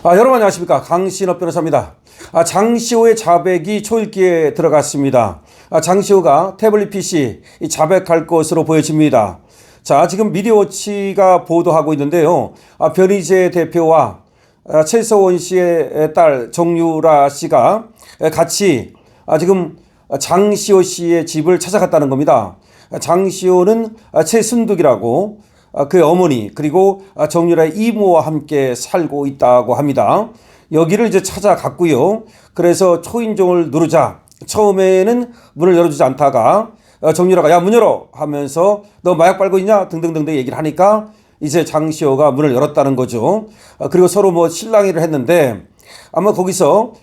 여러분 안녕하십니까, 강신업 변호사입니다. 장시호의 자백이 초읽기에 들어갔습니다. 장시호가 태블릿 PC 자백할 것으로 보여집니다. 자, 지금 미디어워치가 보도하고 있는데요. 변희재 대표와 최서원 씨의 딸 정유라 씨가 같이 지금 장시호 씨의 집을 찾아갔다는 겁니다. 장시호는 최순득이라고 그의 어머니 그리고 정유라의 이모와 함께 살고 있다고 합니다. 여기를 이제 찾아갔고요. 그래서 초인종을 누르자 처음에는 문을 열어주지 않다가 정유라가 야, 문 열어 하면서 너 마약 빨고 있냐 등등등등 얘기를 하니까 이제 장시호가 문을 열었다는 거죠. 그리고 서로 뭐 실랑이를 했는데 아마 거기서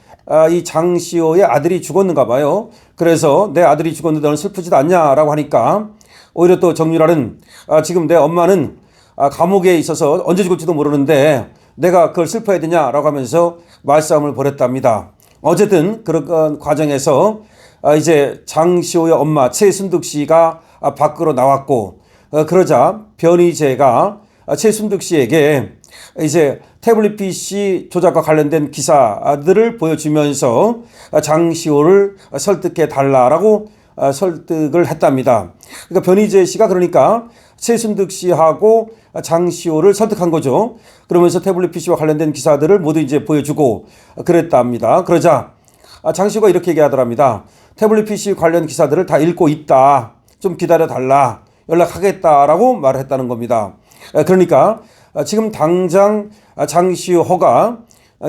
이 장시호의 아들이 죽었는가 봐요. 그래서 내 아들이 죽었는데 너는 슬프지도 않냐라고 하니까 오히려 또 정유라는 지금 내 엄마는 감옥에 있어서 언제 죽을지도 모르는데 내가 그걸 슬퍼해야 되냐라고 하면서 말싸움을 벌였답니다. 어쨌든 그런 과정에서 이제 장시호의 엄마 최순득 씨가 밖으로 나왔고 그러자 변희재가 최순득 씨에게 이제 태블릿 PC 조작과 관련된 기사들을 보여주면서 장시호를 설득해 달라라고 설득을 했답니다. 그러니까 변희재 씨가 그러니까 최순득 씨하고 장시호를 설득한 거죠. 그러면서 태블릿 PC와 관련된 기사들을 모두 이제 보여주고 그랬답니다. 그러자 장시호가 이렇게 얘기하더랍니다. 태블릿 PC 관련 기사들을 다 읽고 있다. 좀 기다려 달라. 연락하겠다라고 말을 했다는 겁니다. 그러니까 지금 당장 장시호가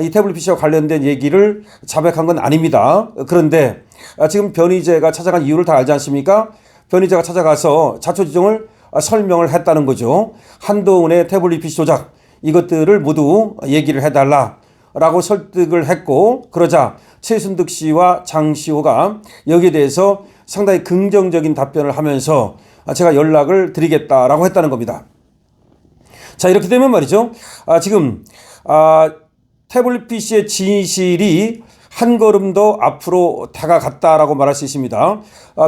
이 태블릿 PC와 관련된 얘기를 자백한 건 아닙니다. 그런데 지금 변희재가 찾아간 이유를 다 알지 않습니까? 변희재가 찾아가서 자초지종을 설명을 했다는 거죠. 한동훈의 태블릿 PC 조작 이것들을 모두 얘기를 해달라라고 설득을 했고 그러자 최순득 씨와 장시호가 여기에 대해서 상당히 긍정적인 답변을 하면서 제가 연락을 드리겠다라고 했다는 겁니다. 자, 이렇게 되면 말이죠. 지금 태블릿 PC의 진실이 한 걸음 더 앞으로 다가갔다라고 말할 수 있습니다.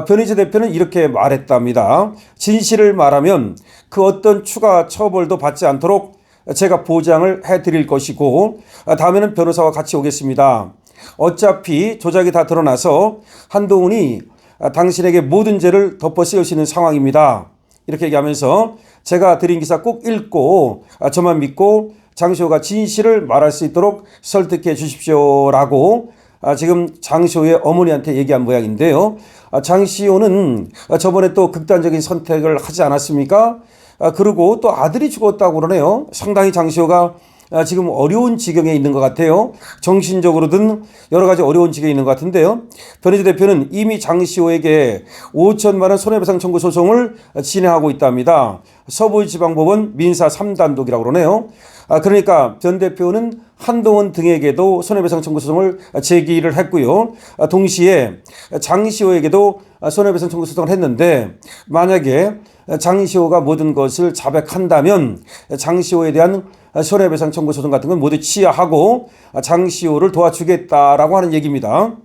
변희재 대표는 이렇게 말했답니다. 진실을 말하면 그 어떤 추가 처벌도 받지 않도록 제가 보장을 해드릴 것이고 다음에는 변호사와 같이 오겠습니다. 어차피 조작이 다 드러나서 한동훈이 당신에게 모든 죄를 덮어 씌울 수 있는 상황입니다. 이렇게 얘기하면서 제가 드린 기사 꼭 읽고 저만 믿고 장시호가 진실을 말할 수 있도록 설득해 주십시오라고 지금 장시호의 어머니한테 얘기한 모양인데요. 장시호는 저번에 또 극단적인 선택을 하지 않았습니까? 그리고 또 아들이 죽었다고 그러네요. 상당히 장시호가 지금 어려운 지경에 있는 것 같아요. 정신적으로든 여러 가지 어려운 지경에 있는 것 같은데요. 변희재 대표는 이미 장시호에게 5천만 원 손해배상 청구 소송을 진행하고 있답니다. 서부지방법원 민사 3단독이라고 그러네요. 그러니까 변 대표는 한동훈 등에게도 손해배상 청구 소송을 제기를 했고요. 동시에 장시호에게도 손해배상 청구 소송을 했는데 만약에 장시호가 모든 것을 자백한다면 장시호에 대한 손해배상 청구 소송 같은 건 모두 취하하고 장시호를 도와주겠다라고 하는 얘기입니다.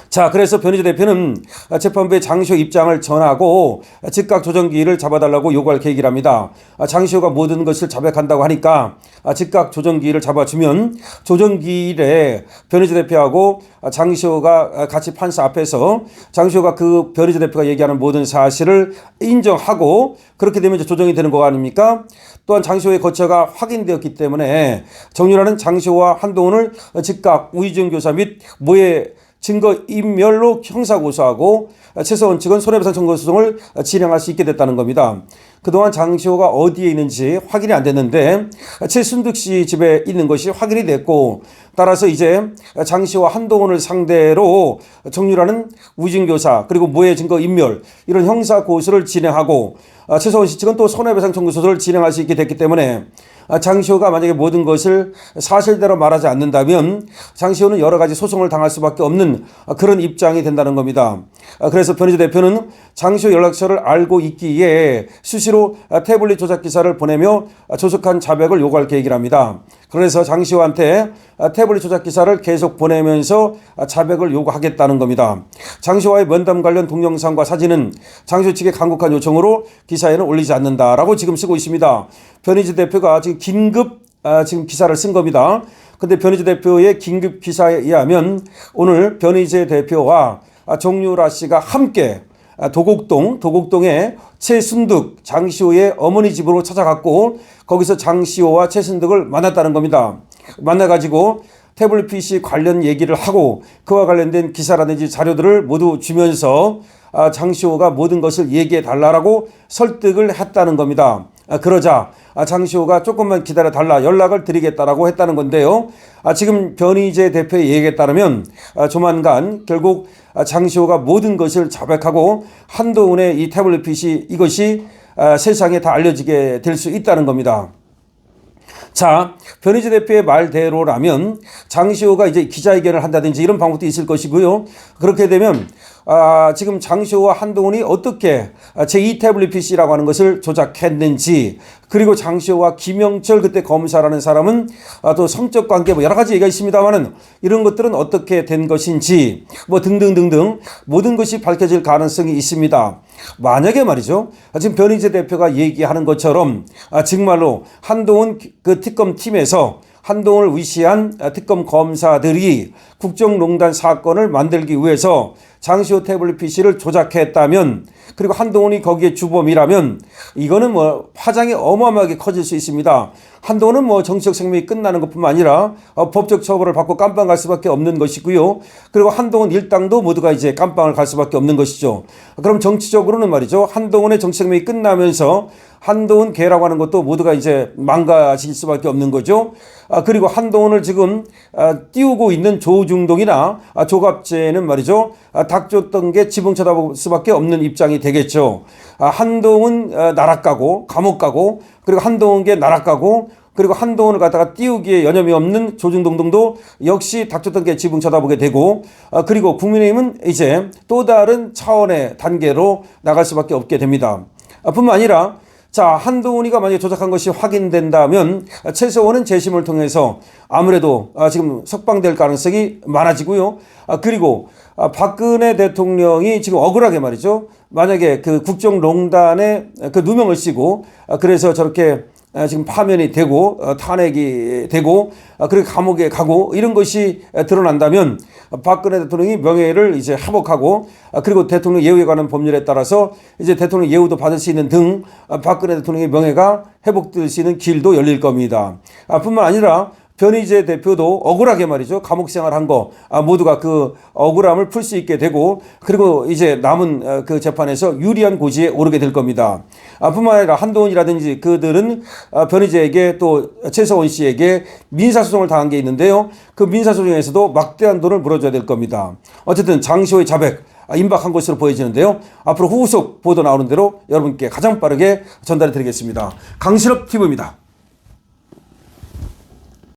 자, 그래서 변희재 대표는 재판부에 장시호 입장을 전하고 즉각 조정기일을 잡아달라고 요구할 계획이랍니다. 장시호가 모든 것을 자백한다고 하니까 즉각 조정기일을 잡아주면 조정기일에 변희재 대표하고 장시호가 같이 판사 앞에서 장시호가 그 변희재 대표가 얘기하는 모든 사실을 인정하고 그렇게 되면 이제 조정이 되는 거 아닙니까? 또한 장시호의 거처가 확인되었기 때문에 정유라는 장시호와 한동훈을 즉각 우의정교사 및 모해 증거인멸로 형사고소하고 최서원 측은 손해배상 청구 소송을 진행할 수 있게 됐다는 겁니다. 그동안 장시호가 어디에 있는지 확인이 안 됐는데 최순득 씨 집에 있는 것이 확인이 됐고 따라서 이제 장시호와 한동훈을 상대로 정유라는 우징교사 그리고 모해 증거인멸 이런 형사고소를 진행하고 최서원 씨 측은 또 손해배상 청구 소송을 진행할 수 있게 됐기 때문에 장시호가 만약에 모든 것을 사실대로 말하지 않는다면 장시호는 여러 가지 소송을 당할 수밖에 없는 그런 입장이 된다는 겁니다. 그래서 변희재 대표는 장시호 연락처를 알고 있기에 수시로 태블릿 조작 기사를 보내며 조속한 자백을 요구할 계획이랍니다. 그래서 장시호한테 태블릿 조작 기사를 계속 보내면서 자백을 요구하겠다는 겁니다. 장시호와의 면담 관련 동영상과 사진은 장시호 측의 간곡한 요청으로 기사에는 올리지 않는다라고 지금 쓰고 있습니다. 변희재 대표가 지금 긴급 지금 기사를 쓴 겁니다. 근데 변희재 대표의 긴급 기사에 의하면 오늘 변희재 대표와 정유라 씨가 함께 도곡동의 최순득 장시호의 어머니 집으로 찾아갔고 거기서 장시호와 최순득을 만났다는 겁니다. 만나가지고 태블릿 PC 관련 얘기를 하고 그와 관련된 기사라든지 자료들을 모두 주면서 장시호가 모든 것을 얘기해 달라고 설득을 했다는 겁니다. 그러자 장시호가 조금만 기다려 달라 연락을 드리겠다라고 했다는 건데요. 지금 변희재 대표의 얘기에 따르면 조만간 결국 장시호가 모든 것을 자백하고 한동훈의 이 태블릿 PC 이것이 세상에 다 알려지게 될 수 있다는 겁니다. 자, 변희재 대표의 말대로라면 장시호가 이제 기자회견을 한다든지 이런 방법도 있을 것이고요. 그렇게 되면 지금 장시호와 한동훈이 어떻게 제2 태블릿 PC라고 하는 것을 조작했는지, 그리고 장시호와 김영철 그때 검사라는 사람은 또 성적 관계 뭐 여러 가지 얘기가 있습니다만은 이런 것들은 어떻게 된 것인지 뭐 등등등등 모든 것이 밝혀질 가능성이 있습니다. 만약에 말이죠, 지금 변희재 대표가 얘기하는 것처럼 정말로 한동훈 그 특검 팀에서 한동훈을 위시한 특검 검사들이 국정농단 사건을 만들기 위해서 장시호 태블릿 PC를 조작했다면, 그리고 한동훈이 거기에 주범이라면 이거는 뭐 파장이 어마어마하게 커질 수 있습니다. 한동훈은 뭐 정치적 생명이 끝나는 것뿐만 아니라 법적 처벌을 받고 깜빵 갈 수밖에 없는 것이고요. 그리고 한동훈 일당도 모두가 이제 깜빵을 갈 수밖에 없는 것이죠. 그럼 정치적으로는 말이죠, 한동훈의 정치 생명이 끝나면서 한동훈 계라고 하는 것도 모두가 이제 망가질 수밖에 없는 거죠. 그리고 한동훈을 지금 띄우고 있는 조중동이나 조갑재는 말이죠, 닥쳤던 게 지붕 쳐다볼 수밖에 없는 입장이 되겠죠. 한동훈 나락 가고 감옥 가고, 그리고 한동훈께 나락 가고, 그리고 한동훈을 갖다가 띄우기에 여념이 없는 조중동 등도 역시 닥쳤던 게 지붕 쳐다보게 되고, 그리고 국민의힘은 이제 또 다른 차원의 단계로 나갈 수밖에 없게 됩니다. 뿐만 아니라 한동훈이가 만약에 조작한 것이 확인된다면 최소한은 재심을 통해서 아무래도 지금 석방될 가능성이 많아지고요. 그리고 박근혜 대통령이 지금 억울하게 말이죠, 만약에 그 국정농단에 그 누명을 씌고 그래서 저렇게 지금 파면이 되고 탄핵이 되고 그리고 감옥에 가고 이런 것이 드러난다면 박근혜 대통령이 명예를 이제 회복하고, 그리고 대통령 예우에 관한 법률에 따라서 이제 대통령 예우도 받을 수 있는 등 박근혜 대통령의 명예가 회복될 수 있는 길도 열릴 겁니다. 뿐만 아니라 변희재 대표도 억울하게 말이죠, 감옥 생활한 거 모두가 그 억울함을 풀 수 있게 되고, 그리고 이제 남은 그 재판에서 유리한 고지에 오르게 될 겁니다. 뿐만 아니라 한동훈이라든지 그들은 변희재에게 또 최서원 씨에게 민사소송을 당한 게 있는데요, 그 민사소송에서도 막대한 돈을 물어줘야 될 겁니다. 어쨌든 장시호의 자백 임박한 것으로 보여지는데요, 앞으로 후속 보도 나오는 대로 여러분께 가장 빠르게 전달해 드리겠습니다. 강신업 TV입니다.